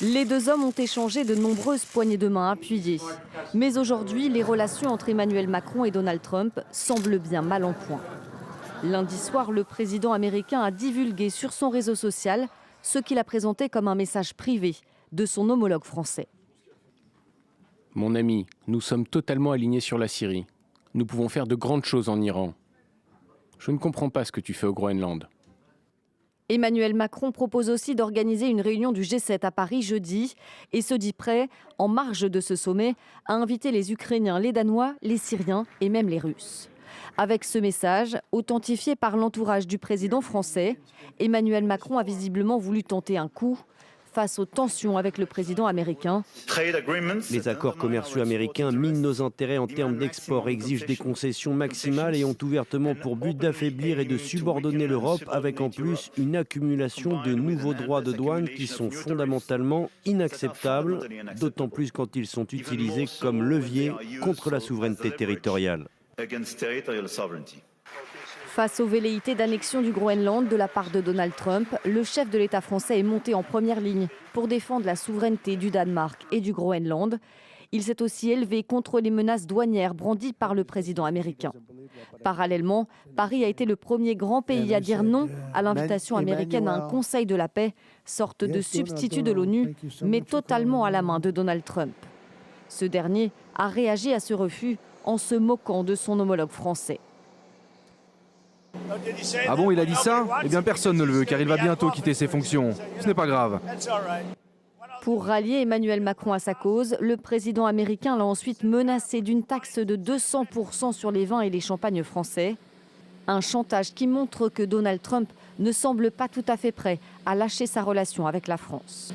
Les deux hommes ont échangé de nombreuses poignées de main appuyées. Mais aujourd'hui, les relations entre Emmanuel Macron et Donald Trump semblent bien mal en point. Lundi soir, le président américain a divulgué sur son réseau social ce qu'il a présenté comme un message privé de son homologue français. Mon ami, nous sommes totalement alignés sur la Syrie. Nous pouvons faire de grandes choses en Iran. Je ne comprends pas ce que tu fais au Groenland. Emmanuel Macron propose aussi d'organiser une réunion du G7 à Paris jeudi et se dit prêt, en marge de ce sommet, à inviter les Ukrainiens, les Danois, les Syriens et même les Russes. Avec ce message, authentifié par l'entourage du président français, Emmanuel Macron a visiblement voulu tenter un coup face aux tensions avec le président américain. Les accords commerciaux américains minent nos intérêts en termes d'export, exigent des concessions maximales et ont ouvertement pour but d'affaiblir et de subordonner l'Europe, avec en plus une accumulation de nouveaux droits de douane qui sont fondamentalement inacceptables, d'autant plus quand ils sont utilisés comme levier contre la souveraineté territoriale. Face aux velléités d'annexion du Groenland de la part de Donald Trump, le chef de l'État français est monté en première ligne pour défendre la souveraineté du Danemark et du Groenland. Il s'est aussi élevé contre les menaces douanières brandies par le président américain. Parallèlement, Paris a été le premier grand pays à dire non à l'invitation américaine à un Conseil de la paix, sorte de substitut de l'ONU, mais totalement à la main de Donald Trump. Ce dernier a réagi à ce refus en se moquant de son homologue français. Ah bon, il a dit ça? Eh bien, personne ne le veut, car il va bientôt quitter ses fonctions. Ce n'est pas grave. Pour rallier Emmanuel Macron à sa cause, le président américain l'a ensuite menacé d'une taxe de 200% sur les vins et les champagnes français. Un chantage qui montre que Donald Trump ne semble pas tout à fait prêt à lâcher sa relation avec la France.